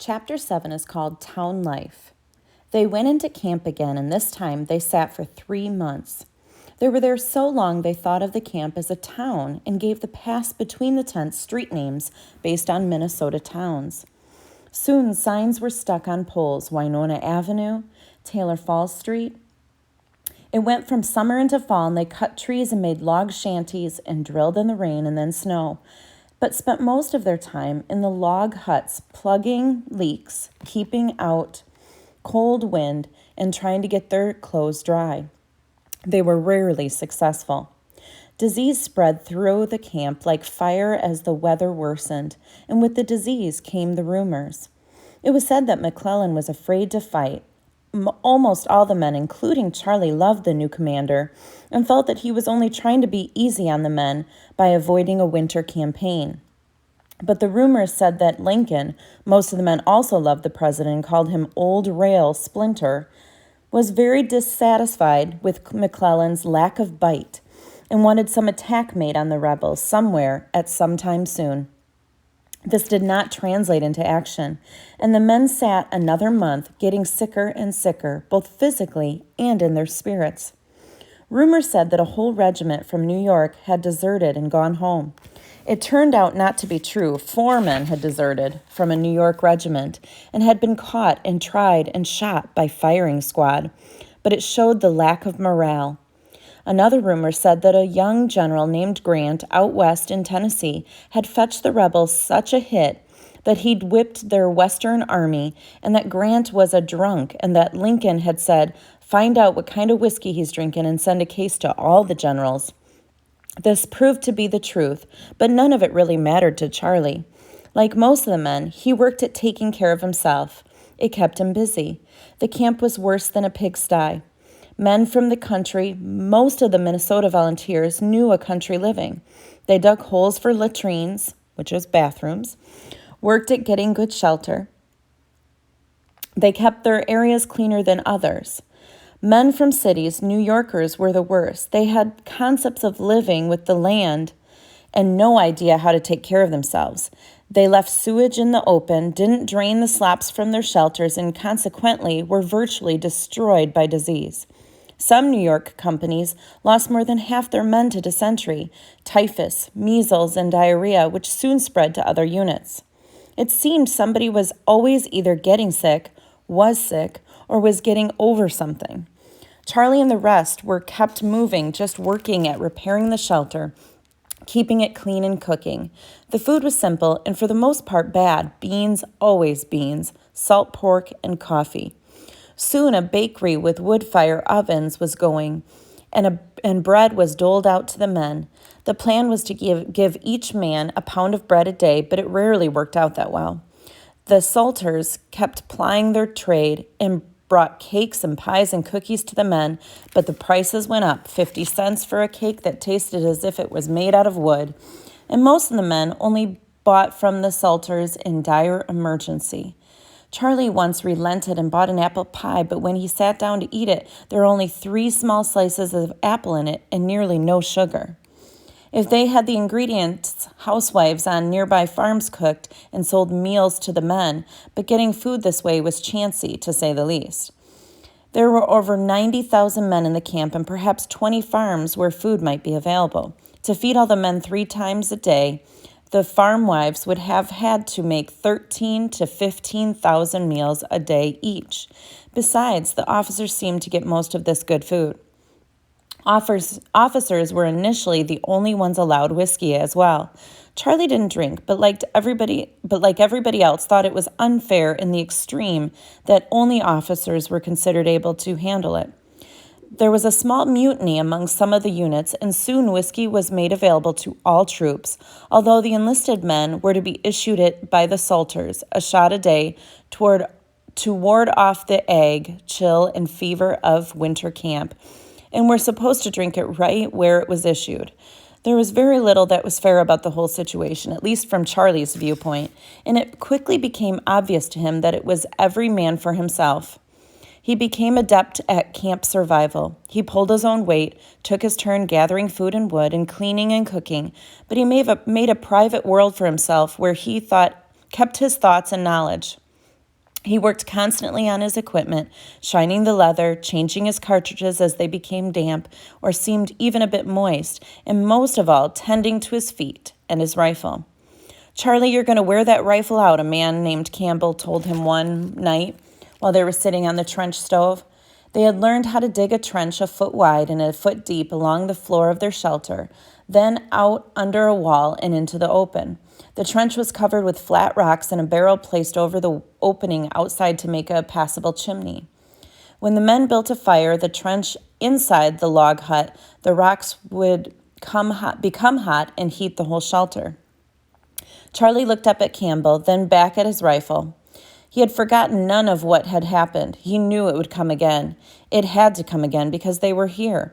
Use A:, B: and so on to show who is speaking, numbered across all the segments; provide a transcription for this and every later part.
A: Chapter 7 is called Town Life. They went into camp again, and this time they sat for 3 months. They were there so long they thought of the camp as a town and gave the pass between the tents street names based on Minnesota towns. Soon signs were stuck on poles: Winona Avenue, Taylor Falls Street. It went from summer into fall, and they cut trees and made log shanties and drilled in the rain and then snow, but spent most of their time in the log huts plugging leaks, keeping out cold wind, and trying to get their clothes dry. They were rarely successful. Disease spread through the camp like fire as the weather worsened, and with the disease came the rumors. It was said that McClellan was afraid to fight. Almost all the men, including Charlie, loved the new commander and felt that he was only trying to be easy on the men by avoiding a winter campaign. But the rumors said that Lincoln, most of the men also loved the president and called him Old Rail Splinter, was very dissatisfied with McClellan's lack of bite and wanted some attack made on the rebels somewhere at some time soon. This did not translate into action, and the men sat another month, getting sicker and sicker, both physically and in their spirits. Rumor said that a whole regiment from New York had deserted and gone home. It turned out not to be true. 4 men had deserted from a New York regiment and had been caught and tried and shot by firing squad, but it showed the lack of morale. Another rumor said that a young general named Grant out west in Tennessee had fetched the rebels such a hit that he'd whipped their western army, and that Grant was a drunk, and that Lincoln had said, "Find out what kind of whiskey he's drinking and send a case to all the generals." This proved to be the truth, but none of it really mattered to Charlie. Like most of the men, he worked at taking care of himself. It kept him busy. The camp was worse than a pigsty. Men from the country, most of the Minnesota volunteers, knew a country living. They dug holes for latrines, which is bathrooms, worked at getting good shelter. They kept their areas cleaner than others. Men from cities, New Yorkers, were the worst. They had concepts of living with the land and no idea how to take care of themselves. They left sewage in the open, didn't drain the slops from their shelters, and consequently were virtually destroyed by disease. Some New York companies lost more than half their men to dysentery, typhus, measles, and diarrhea, which soon spread to other units. It seemed somebody was always either getting sick, was sick, or was getting over something. Charlie and the rest were kept moving, just working at repairing the shelter, keeping it clean and cooking. The food was simple and for the most part bad. Beans, always beans, salt pork, and coffee. Soon a bakery with wood fire ovens was going, and bread was doled out to the men. The plan was to give each man a pound of bread a day, but it rarely worked out that well. The Salters kept plying their trade and brought cakes and pies and cookies to the men, but the prices went up, 50 cents for a cake that tasted as if it was made out of wood, and most of the men only bought from the Salters in dire emergency. Charlie once relented and bought an apple pie, but when he sat down to eat it, there were only 3 small slices of apple in it and nearly no sugar. If they had the ingredients, housewives on nearby farms cooked and sold meals to the men, but getting food this way was chancy, to say the least. There were over 90,000 men in the camp and perhaps 20 farms where food might be available. To feed all the men 3 times a day, the farm wives would have had to make 13,000 to 15,000 meals a day each. Besides, the officers seemed to get most of this good food. Officers were initially the only ones allowed whiskey as well. Charlie didn't drink, but like everybody else, thought it was unfair in the extreme that only officers were considered able to handle it. There was a small mutiny among some of the units, and soon whiskey was made available to all troops, although the enlisted men were to be issued it by the Salters, a shot a day to ward off the ague, chill, and fever of winter camp, and were supposed to drink it right where it was issued. There was very little that was fair about the whole situation, at least from Charlie's viewpoint, and it quickly became obvious to him that it was every man for himself. He became adept at camp survival. He pulled his own weight, took his turn gathering food and wood and cleaning and cooking, but he made a private world for himself where he kept his thoughts and knowledge. He worked constantly on his equipment, shining the leather, changing his cartridges as they became damp or seemed even a bit moist, and most of all, tending to his feet and his rifle. "Charlie, you're going to wear that rifle out," a man named Campbell told him one night while they were sitting on the trench stove. They had learned how to dig a trench a foot wide and a foot deep along the floor of their shelter, then out under a wall and into the open. The trench was covered with flat rocks and a barrel placed over the opening outside to make a passable chimney. When the men built a fire, the trench inside the log hut, the rocks would become hot and heat the whole shelter. Charlie looked up at Campbell, then back at his rifle. He had forgotten none of what had happened. He knew it would come again. It had to come again because they were here.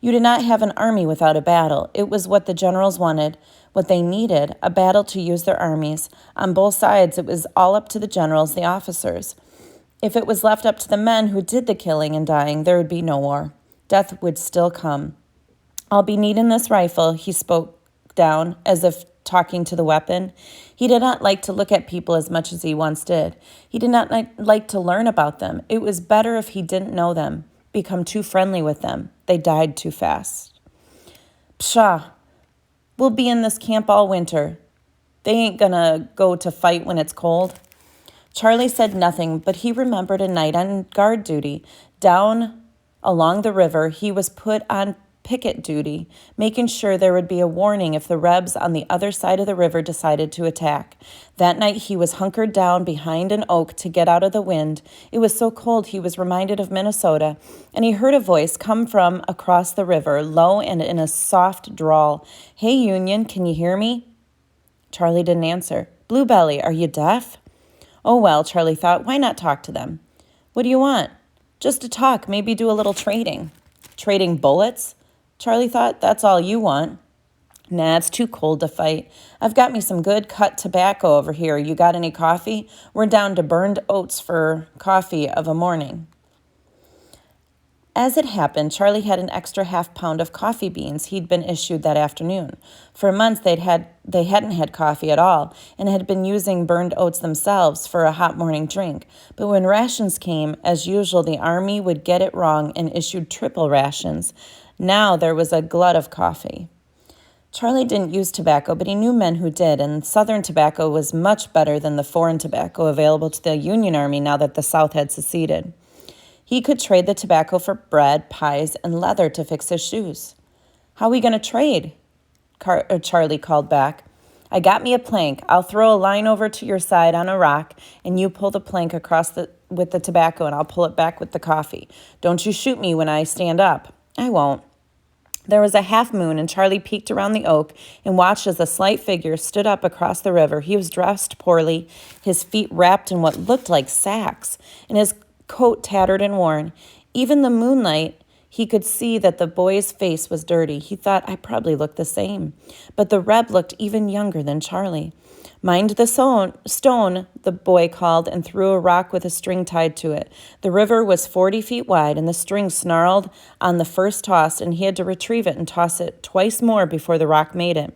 A: You did not have an army without a battle. It was what the generals wanted, what they needed, a battle to use their armies. On both sides, it was all up to the generals, the officers. If it was left up to the men who did the killing and dying, there would be no war. Death would still come. "I'll be needing this rifle," he spoke down, as if talking to the weapon. He did not like to look at people as much as he once did. He did not like to learn about them. It was better if he didn't know them, become too friendly with them. They died too fast. "Pshaw, we'll be in this camp all winter. They ain't gonna go to fight when it's cold." Charlie said nothing, but he remembered a night on guard duty. Down along the river, he was put on picket duty, making sure there would be a warning if the Rebs on the other side of the river decided to attack. That night he was hunkered down behind an oak to get out of the wind. It was so cold he was reminded of Minnesota, and he heard a voice come from across the river, low and in a soft drawl. "Hey, Union, can you hear me?" Charlie didn't answer. "Bluebelly, are you deaf?" Oh well, Charlie thought, why not talk to them? "What do you want?" "Just to talk, maybe do a little trading." "Trading bullets?" Charlie thought, "That's all you want." "Nah, it's too cold to fight. I've got me some good cut tobacco over here. You got any coffee? We're down to burned oats for coffee of a morning." As it happened, Charlie had an extra half-pound of coffee beans he'd been issued that afternoon. For months they hadn't had coffee at all and had been using burned oats themselves for a hot morning drink. But when rations came, as usual, the army would get it wrong and issued triple rations. Now there was a glut of coffee. Charlie didn't use tobacco, but he knew men who did, and Southern tobacco was much better than the foreign tobacco available to the Union Army now that the South had seceded. He could trade the tobacco for bread, pies, and leather to fix his shoes. "How we going to trade?" Charlie called back. "I got me a plank. I'll throw a line over to your side on a rock, and you pull the plank across with the tobacco, and I'll pull it back with the coffee. Don't you shoot me when I stand up." "I won't." There was a half moon, and Charlie peeked around the oak and watched as a slight figure stood up across the river. He was dressed poorly, his feet wrapped in what looked like sacks, and his coat tattered and worn. Even the moonlight, he could see that the boy's face was dirty. He thought, I probably look the same. But the Reb looked even younger than Charlie. "Mind the stone," the boy called and threw a rock with a string tied to it. The river was 40 feet wide, and the string snarled on the first toss, and he had to retrieve it and toss it twice more before the rock made it.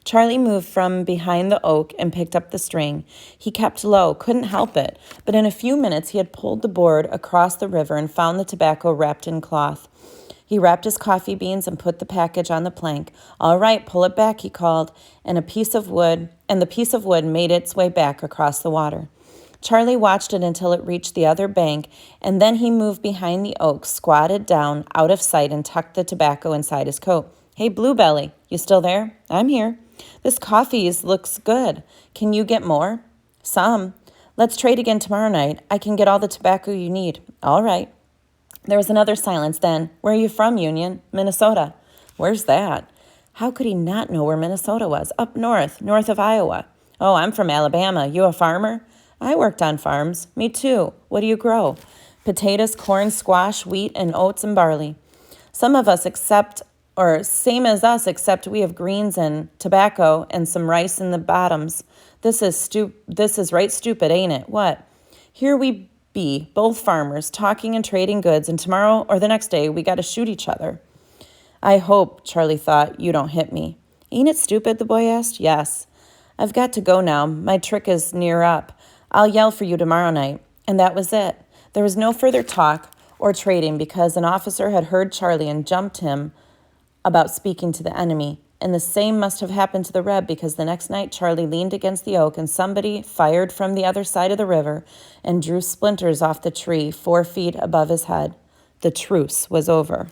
A: Charlie moved from behind the oak and picked up the string. He kept low, couldn't help it, but in a few minutes he had pulled the board across the river and found the tobacco wrapped in cloth. He wrapped his coffee beans and put the package on the plank. "All right, pull it back," he called, and the piece of wood made its way back across the water. Charlie watched it until it reached the other bank, and then he moved behind the oak, squatted down out of sight, and tucked the tobacco inside his coat. "Hey, Bluebelly, you still there?" "I'm here." "This coffee looks good. Can you get more?" "Some. Let's trade again tomorrow night. I can get all the tobacco you need." "All right." There was another silence. Then, "Where are you from, Union?" "Minnesota." "Where's that?" How could he not know where Minnesota was? "Up north of Iowa." "Oh, I'm from Alabama. You a farmer?" "I worked on farms." "Me too. What do you grow?" "Potatoes, corn, squash, wheat, and oats and barley." Same as us, except we have greens and tobacco and some rice in the bottoms. This is right stupid, ain't it?" "What?" "Here we be, both farmers, talking and trading goods, and tomorrow or the next day we got to shoot each other." "I hope," Charlie thought, "you don't hit me." "Ain't it stupid?" the boy asked. "Yes." "I've got to go now. My trick is near up. I'll yell for you tomorrow night." And that was it. There was no further talk or trading because an officer had heard Charlie and jumped him about speaking to the enemy. And the same must have happened to the Reb because the next night Charlie leaned against the oak and somebody fired from the other side of the river and drew splinters off the tree 4 feet above his head. The truce was over.